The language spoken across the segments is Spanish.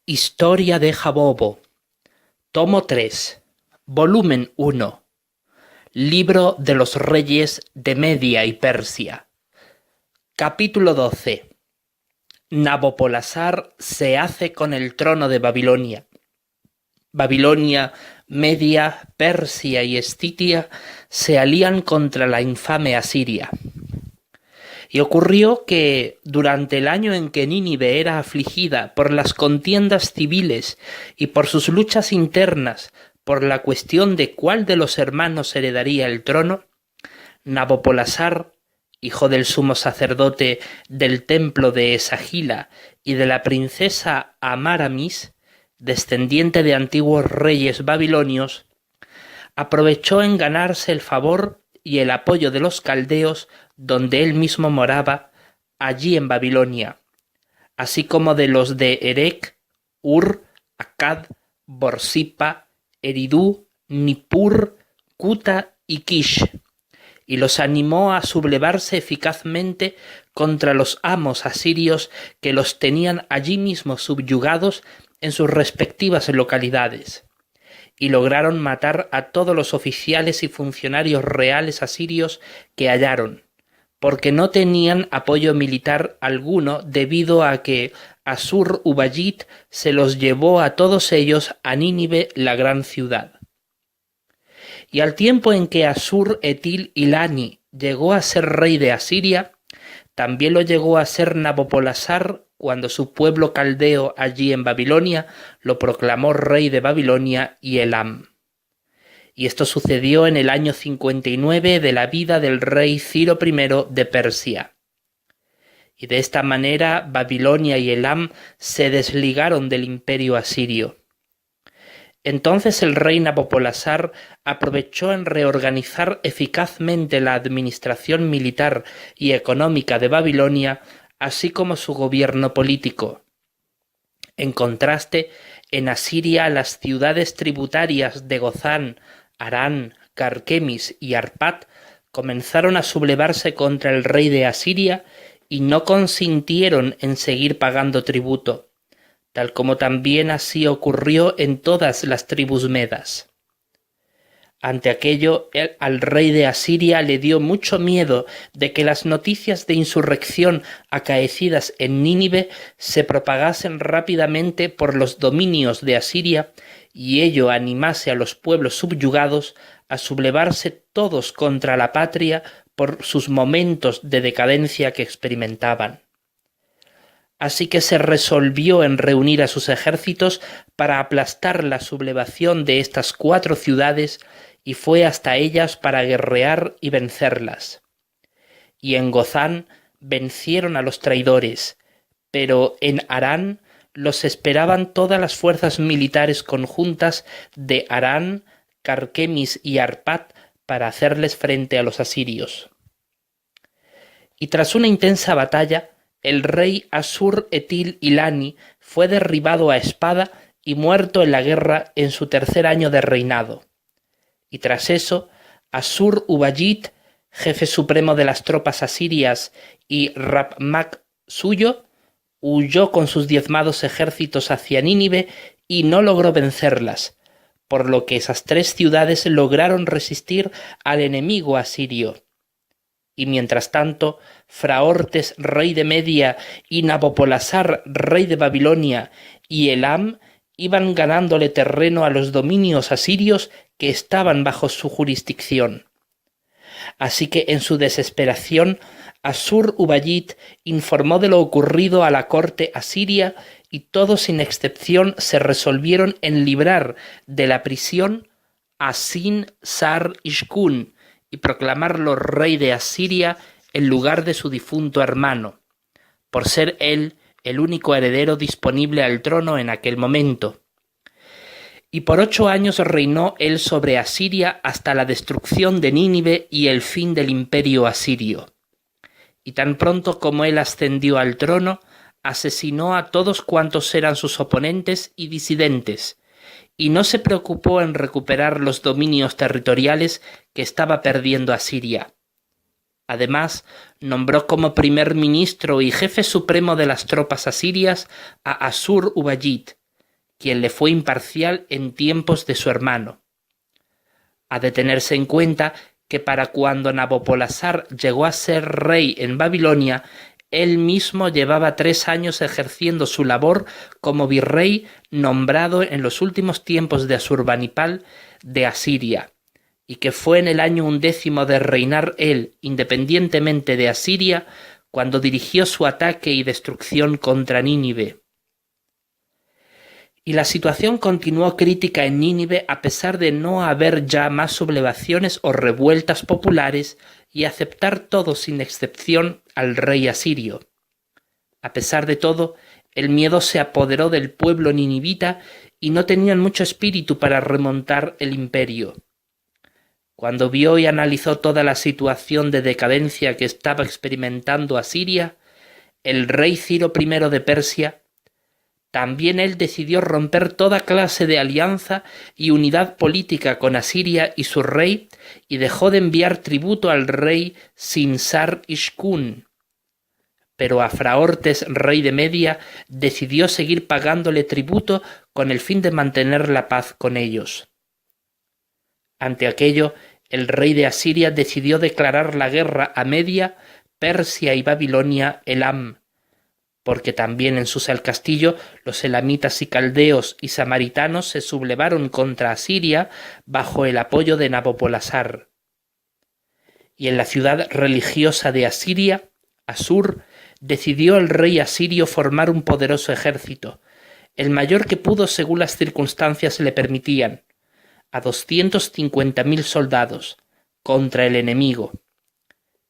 Historia de Jabobo, tomo 3, volumen 1, Libro de los Reyes de Media y Persia. Capítulo 12. Nabopolassar se hace con el trono de Babilonia. Babilonia, Media, Persia y Escitia se alían contra la infame Asiria. Y ocurrió que, durante el año en que Nínive era afligida por las contiendas civiles y por sus luchas internas por la cuestión de cuál de los hermanos heredaría el trono, Nabopolassar, hijo del sumo sacerdote del templo de Esagila y de la princesa Amaramis, descendiente de antiguos reyes babilonios, aprovechó en ganarse el favor y el apoyo de los caldeos donde él mismo moraba, allí en Babilonia, así como de los de Erech, Ur, Akkad, Borsippa, Eridú, Nippur, Kuta y Kish, y los animó a sublevarse eficazmente contra los amos asirios que los tenían allí mismo subyugados en sus respectivas localidades, y lograron matar a todos los oficiales y funcionarios reales asirios que hallaron, porque no tenían apoyo militar alguno debido a que Assur-uballit se los llevó a todos ellos a Nínive, la gran ciudad. Y al tiempo en que Assur-etil-ilani llegó a ser rey de Asiria, también lo llegó a ser Nabopolassar cuando su pueblo caldeo allí en Babilonia lo proclamó rey de Babilonia y Elam. Y esto sucedió en el año 59 de la vida del rey Ciro I de Persia. Y de esta manera Babilonia y Elam se desligaron del imperio asirio. Entonces el rey Nabopolassar aprovechó en reorganizar eficazmente la administración militar y económica de Babilonia, así como su gobierno político. En contraste, en Asiria las ciudades tributarias de Gozán, Harán, Carquemis y Arpad comenzaron a sublevarse contra el rey de Asiria y no consintieron en seguir pagando tributo, tal como también así ocurrió en todas las tribus medas. Ante aquello, al rey de Asiria le dio mucho miedo de que las noticias de insurrección acaecidas en Nínive se propagasen rápidamente por los dominios de Asiria y ello animase a los pueblos subyugados a sublevarse todos contra la patria por sus momentos de decadencia que experimentaban. Así que se resolvió en reunir a sus ejércitos para aplastar la sublevación de estas 4 ciudades y fue hasta ellas para guerrear y vencerlas. Y en Gozán vencieron a los traidores, pero en Harán los esperaban todas las fuerzas militares conjuntas de Harán, Carquemis y Arpad para hacerles frente a los asirios. Y tras una intensa batalla, el rey Assur-etil-ilani fue derribado a espada y muerto en la guerra en su 3er año de reinado. Y tras eso, Assur-uballit, jefe supremo de las tropas asirias, y Rabmag suyo, huyó con sus diezmados ejércitos hacia Nínive y no logró vencerlas, por lo que esas 3 ciudades lograron resistir al enemigo asirio. Y mientras tanto, Fraortes, rey de Media, y Nabopolassar, rey de Babilonia, y Elam iban ganándole terreno a los dominios asirios que estaban bajo su jurisdicción. Así que en su desesperación, Assur-uballit informó de lo ocurrido a la corte asiria y todos sin excepción se resolvieron en librar de la prisión a Sin-sar-ishkun y proclamarlo rey de Asiria en lugar de su difunto hermano, por ser él el único heredero disponible al trono en aquel momento. Y por 8 años reinó él sobre Asiria hasta la destrucción de Nínive y el fin del imperio asirio. Y tan pronto como él ascendió al trono, asesinó a todos cuantos eran sus oponentes y disidentes, y no se preocupó en recuperar los dominios territoriales que estaba perdiendo Asiria. Además, nombró como primer ministro y jefe supremo de las tropas asirias a Assur-uballit, quien le fue imparcial en tiempos de su hermano. Ha de tenerse en cuenta que para cuando Nabopolassar llegó a ser rey en Babilonia, él mismo llevaba 3 años ejerciendo su labor como virrey nombrado en los últimos tiempos de Asurbanipal de Asiria, y que fue en el año 11 de reinar él, independientemente de Asiria, cuando dirigió su ataque y destrucción contra Nínive. Y la situación continuó crítica en Nínive a pesar de no haber ya más sublevaciones o revueltas populares y aceptar todos sin excepción al rey asirio. A pesar de todo, el miedo se apoderó del pueblo ninivita y no tenían mucho espíritu para remontar el imperio. Cuando vio y analizó toda la situación de decadencia que estaba experimentando Asiria, el rey Ciro I de Persia, también él decidió romper toda clase de alianza y unidad política con Asiria y su rey y dejó de enviar tributo al rey Sinsar-Ishkun. Pero Afraortes, rey de Media, decidió seguir pagándole tributo con el fin de mantener la paz con ellos. Ante aquello, el rey de Asiria decidió declarar la guerra a Media, Persia y Babilonia, Elam, porque también en al castillo los elamitas y caldeos y samaritanos se sublevaron contra Asiria bajo el apoyo de Nabopolassar. Y en la ciudad religiosa de Asiria, Asur, decidió el rey asirio formar un poderoso ejército, el mayor que pudo según las circunstancias le permitían, a 250.000 soldados, contra el enemigo.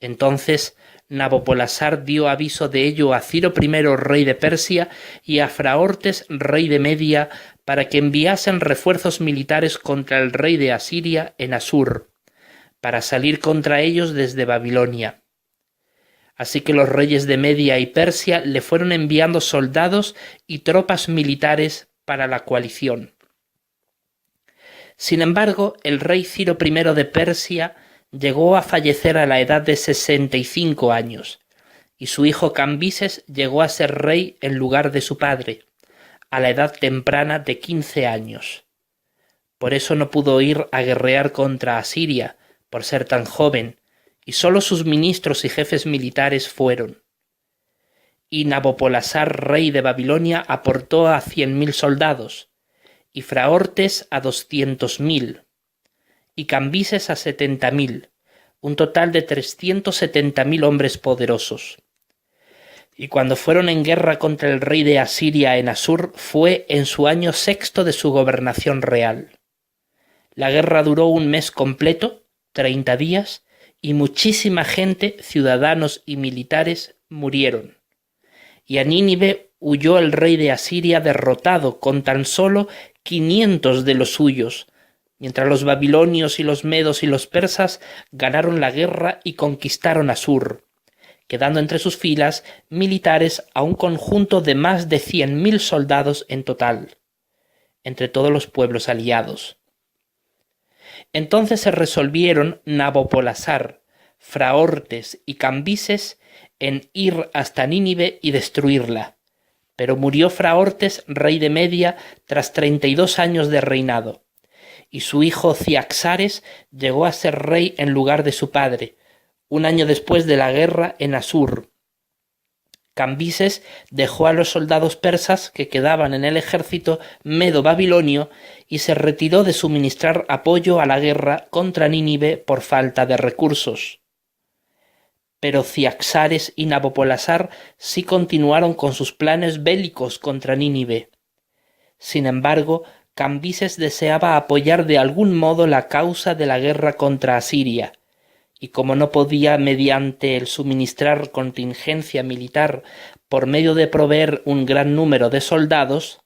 Entonces Nabopolassar dio aviso de ello a Ciro I, rey de Persia, y a Afraortes, rey de Media, para que enviasen refuerzos militares contra el rey de Asiria en Asur, para salir contra ellos desde Babilonia. Así que los reyes de Media y Persia le fueron enviando soldados y tropas militares para la coalición. Sin embargo, el rey Ciro I de Persia llegó a fallecer a la edad de 65 años, y su hijo Cambises llegó a ser rey en lugar de su padre, a la edad temprana de 15 años. Por eso no pudo ir a guerrear contra Asiria, por ser tan joven, y sólo sus ministros y jefes militares fueron. Y Nabopolassar, rey de Babilonia, aportó a 100.000 soldados, y Fraortes a 200.000, y Cambises a 70.000, un total de 370.000 hombres poderosos. Y cuando fueron en guerra contra el rey de Asiria en Asur, fue en su año 6 de su gobernación real. La guerra duró 1 mes completo, 30 días, y muchísima gente, ciudadanos y militares, murieron. Y a Nínive huyó el rey de Asiria derrotado con tan solo 500 de los suyos, mientras los babilonios y los medos y los persas ganaron la guerra y conquistaron Asur, quedando entre sus filas militares a un conjunto de más de 100.000 soldados en total, entre todos los pueblos aliados. Entonces se resolvieron Nabopolassar, Fraortes y Cambises en ir hasta Nínive y destruirla, pero murió Fraortes, rey de Media, tras 32 años de reinado, y su hijo Ciaxares llegó a ser rey en lugar de su padre, 1 año después de la guerra en Asur. Cambises dejó a los soldados persas que quedaban en el ejército medo-babilonio y se retiró de suministrar apoyo a la guerra contra Nínive por falta de recursos. Pero Ciaxares y Nabopolassar sí continuaron con sus planes bélicos contra Nínive. Sin embargo, Cambises deseaba apoyar de algún modo la causa de la guerra contra Asiria, y como no podía mediante el suministrar contingencia militar por medio de proveer un gran número de soldados,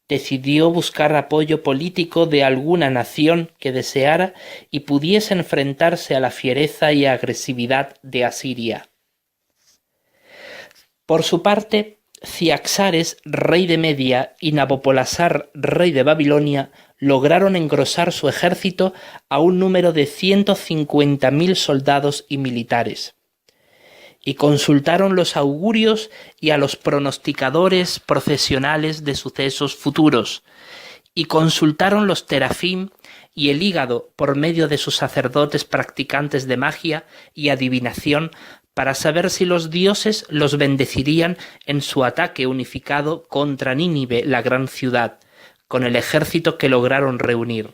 decidió buscar apoyo político de alguna nación que deseara y pudiese enfrentarse a la fiereza y agresividad de Asiria. Por su parte, Ciaxares, rey de Media, y Nabopolassar, rey de Babilonia, lograron engrosar su ejército a un número de 150.000 soldados y militares. y consultaron los augurios y a los pronosticadores profesionales de sucesos futuros, y consultaron los terafim y el hígado por medio de sus sacerdotes practicantes de magia y adivinación para saber si los dioses los bendecirían en su ataque unificado contra Nínive, la gran ciudad, con el ejército que lograron reunir.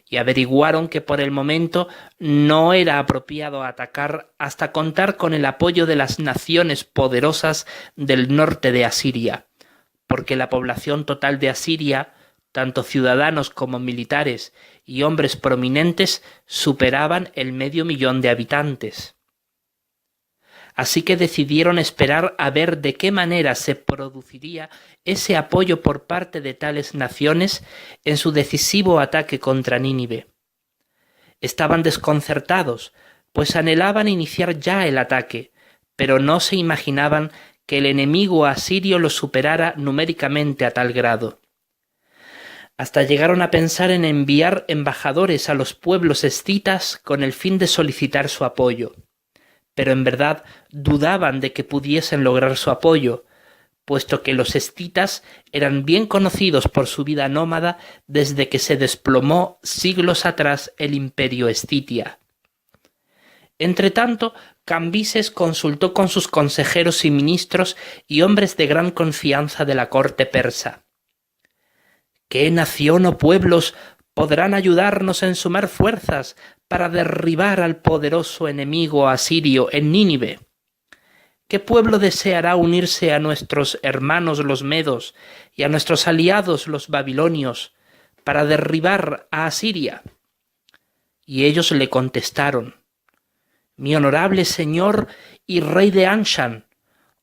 Y averiguaron que por el momento no era apropiado atacar hasta contar con el apoyo de las naciones poderosas del norte de Asiria, porque la población total de Asiria, tanto ciudadanos como militares y hombres prominentes, superaban el 500.000 de habitantes. Así que decidieron esperar a ver de qué manera se produciría ese apoyo por parte de tales naciones en su decisivo ataque contra Nínive. Estaban desconcertados, pues anhelaban iniciar ya el ataque, pero no se imaginaban que el enemigo asirio los superara numéricamente a tal grado. Hasta llegaron a pensar en enviar embajadores a los pueblos escitas con el fin de solicitar su apoyo. Pero en verdad dudaban de que pudiesen lograr su apoyo, puesto que los escitas eran bien conocidos por su vida nómada desde que se desplomó siglos atrás el imperio escitia. Entretanto, Cambises consultó con sus consejeros y ministros y hombres de gran confianza de la corte persa. ¿Qué nación o pueblos podrán ayudarnos en sumar fuerzas para derribar al poderoso enemigo asirio en Nínive? ¿Qué pueblo deseará unirse a nuestros hermanos los medos y a nuestros aliados los babilonios para derribar a Asiria? Y ellos le contestaron: Mi honorable señor y rey de Anshan,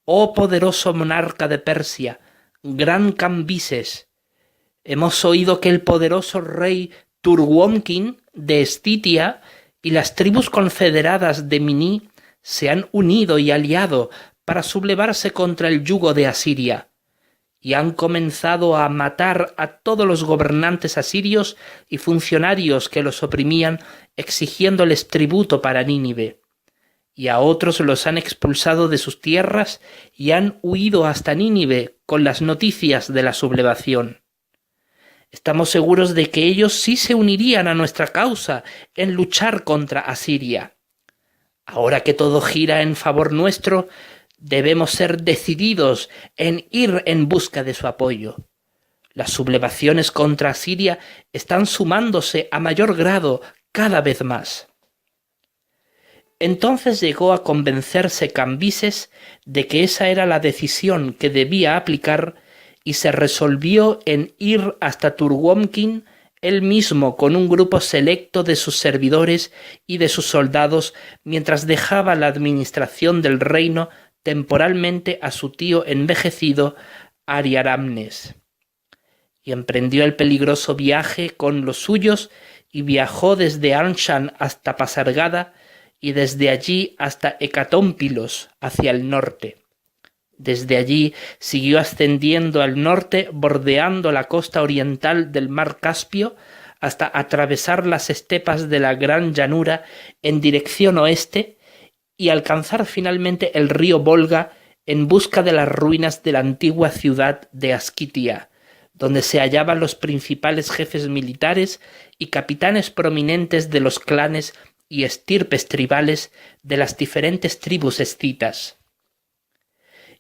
oh poderoso monarca de Persia, gran Cambises, hemos oído que el poderoso rey Turwonkin de Escitia y las tribus confederadas de Miní se han unido y aliado para sublevarse contra el yugo de Asiria, y han comenzado a matar a todos los gobernantes asirios y funcionarios que los oprimían, exigiéndoles tributo para Nínive, y a otros los han expulsado de sus tierras y han huido hasta Nínive con las noticias de la sublevación. Estamos seguros de que ellos sí se unirían a nuestra causa en luchar contra Asiria. Ahora que todo gira en favor nuestro, debemos ser decididos en ir en busca de su apoyo. Las sublevaciones contra Asiria están sumándose a mayor grado cada vez más. Entonces llegó a convencerse Cambises de que esa era la decisión que debía aplicar y se resolvió en ir hasta Turwonkin él mismo con un grupo selecto de sus servidores y de sus soldados mientras dejaba la administración del reino temporalmente a su tío envejecido Ariaramnes. Y emprendió el peligroso viaje con los suyos y viajó desde Anshan hasta Pasargada y desde allí hasta Hecatómpilos hacia el norte. Desde allí siguió ascendiendo al norte, bordeando la costa oriental del mar Caspio, hasta atravesar las estepas de la gran llanura en dirección oeste y alcanzar finalmente el río Volga en busca de las ruinas de la antigua ciudad de Asquitia, donde se hallaban los principales jefes militares y capitanes prominentes de los clanes y estirpes tribales de las diferentes tribus escitas.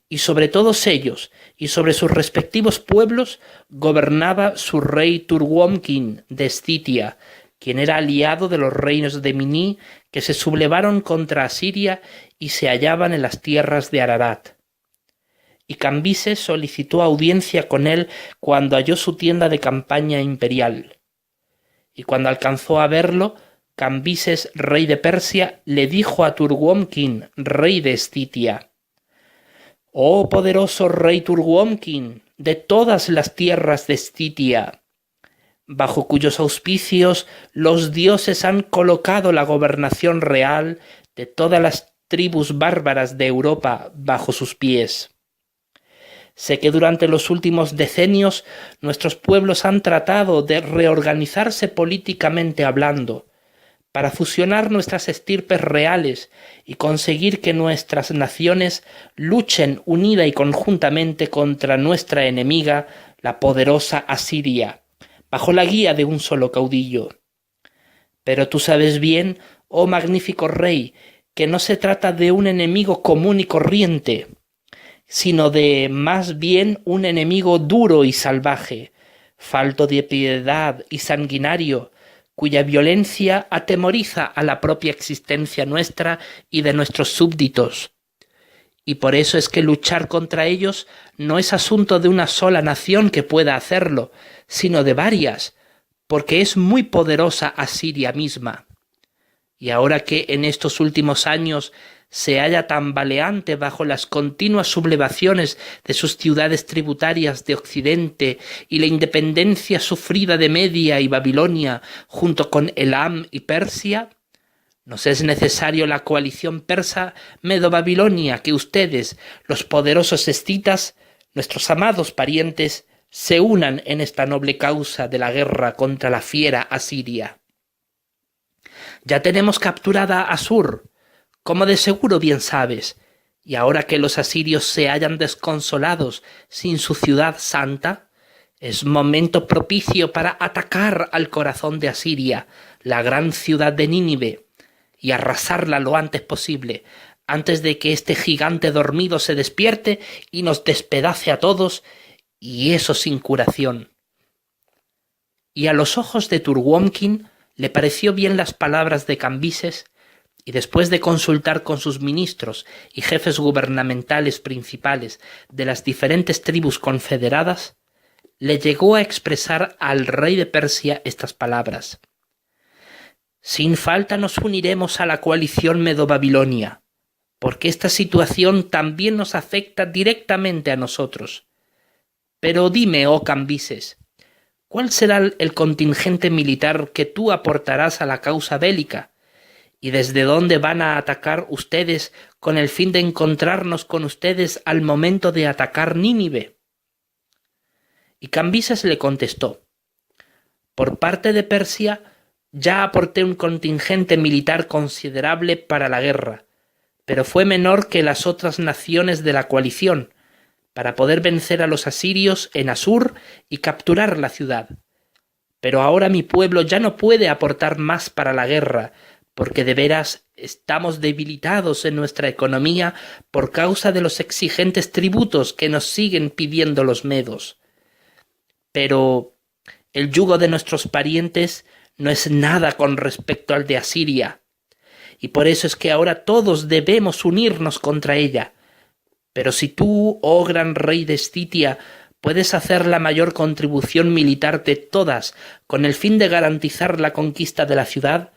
Y sobre todos ellos, y sobre sus respectivos pueblos, gobernaba su rey Turwonkin de Escitia, quien era aliado de los reinos de Miní que se sublevaron contra Asiria y se hallaban en las tierras de Ararat. Y Cambises solicitó audiencia con él cuando halló su tienda de campaña imperial. Y cuando alcanzó a verlo, Cambises, rey de Persia, le dijo a Turwonkin, rey de Escitia: «Oh poderoso rey Turwonkin, de todas las tierras de Escitia, bajo cuyos auspicios los dioses han colocado la gobernación real de todas las tribus bárbaras de Europa bajo sus pies. Sé que durante los últimos decenios nuestros pueblos han tratado de reorganizarse políticamente hablando, para fusionar nuestras estirpes reales y conseguir que nuestras naciones luchen unida y conjuntamente contra nuestra enemiga, la poderosa Asiria, bajo la guía de un solo caudillo. Pero tú sabes bien, oh magnífico rey, que no se trata de un enemigo común y corriente, sino de más bien un enemigo duro y salvaje, falto de piedad y sanguinario, cuya violencia atemoriza a la propia existencia nuestra y de nuestros súbditos. Y por eso es que luchar contra ellos no es asunto de una sola nación que pueda hacerlo, sino de varias, porque es muy poderosa Asiria misma. Y ahora que en estos últimos años se halla tambaleante bajo las continuas sublevaciones de sus ciudades tributarias de Occidente y la independencia sufrida de Media y Babilonia junto con Elam y Persia, nos es necesario la coalición persa Medo-Babilonia que ustedes, los poderosos escitas, nuestros amados parientes, se unan en esta noble causa de la guerra contra la fiera Asiria. Ya tenemos capturada a Assur, como de seguro bien sabes, y ahora que los asirios se hallan desconsolados sin su ciudad santa, es momento propicio para atacar al corazón de Asiria, la gran ciudad de Nínive, y arrasarla lo antes posible, antes de que este gigante dormido se despierte y nos despedace a todos, y eso sin curación. Y a los ojos de Turgwonkin le pareció bien las palabras de Cambises, y después de consultar con sus ministros y jefes gubernamentales principales de las diferentes tribus confederadas, le llegó a expresar al rey de Persia estas palabras: «Sin falta nos uniremos a la coalición Medo-Babilonia, porque esta situación también nos afecta directamente a nosotros. Pero dime, oh Cambises, ¿cuál será el contingente militar que tú aportarás a la causa bélica? ¿Y desde dónde van a atacar ustedes con el fin de encontrarnos con ustedes al momento de atacar Nínive?» Y Cambises le contestó: «Por parte de Persia ya aporté un contingente militar considerable para la guerra, pero fue menor que las otras naciones de la coalición, para poder vencer a los asirios en Assur y capturar la ciudad. Pero ahora mi pueblo ya no puede aportar más para la guerra, porque de veras estamos debilitados en nuestra economía por causa de los exigentes tributos que nos siguen pidiendo los medos. Pero el yugo de nuestros parientes no es nada con respecto al de Asiria, y por eso es que ahora todos debemos unirnos contra ella. Pero si tú, oh gran rey de Escitia, puedes hacer la mayor contribución militar de todas con el fin de garantizar la conquista de la ciudad,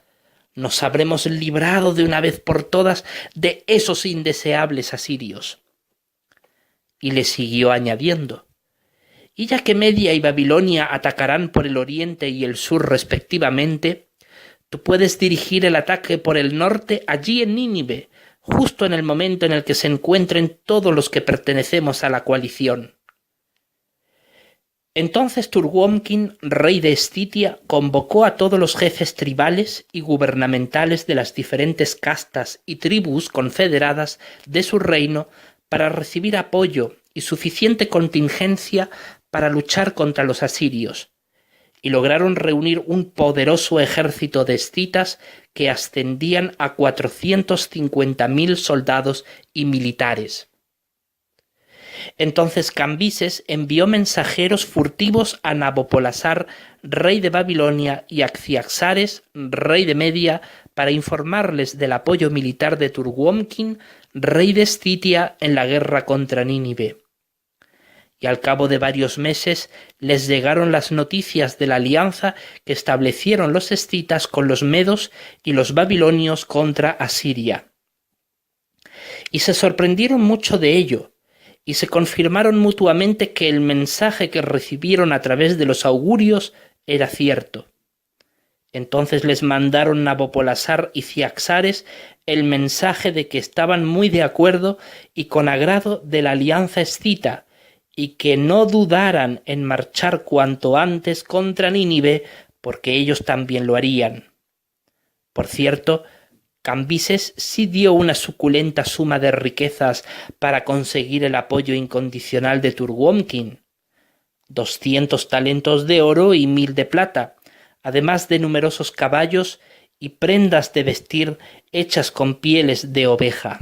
nos habremos librado de una vez por todas de esos indeseables asirios». Y le siguió añadiendo: «Y ya que Media y Babilonia atacarán por el oriente y el sur respectivamente, tú puedes dirigir el ataque por el norte allí en Nínive, justo en el momento en el que se encuentren todos los que pertenecemos a la coalición». Entonces Turgwonkin, rey de Escitia, convocó a todos los jefes tribales y gubernamentales de las diferentes castas y tribus confederadas de su reino para recibir apoyo y suficiente contingencia para luchar contra los asirios, y lograron reunir un poderoso ejército de escitas que ascendían a 450.000 soldados y militares. Entonces Cambises envió mensajeros furtivos a Nabopolassar, rey de Babilonia, y a Ciaxares, rey de Media, para informarles del apoyo militar de Turgwonkin, rey de Escitia, en la guerra contra Nínive. Y al cabo de varios meses les llegaron las noticias de la alianza que establecieron los escitas con los medos y los babilonios contra Asiria. Y se sorprendieron mucho de ello, y se confirmaron mutuamente que el mensaje que recibieron a través de los augurios era cierto. Entonces les mandaron Nabopolassar y Ciaxares el mensaje de que estaban muy de acuerdo y con agrado de la alianza escita, y que no dudaran en marchar cuanto antes contra Nínive, porque ellos también lo harían. Por cierto, Cambises sí dio una suculenta suma de riquezas para conseguir el apoyo incondicional de Turgwonkin: 200 talentos de oro y 1000 de plata, además de numerosos caballos y prendas de vestir hechas con pieles de oveja.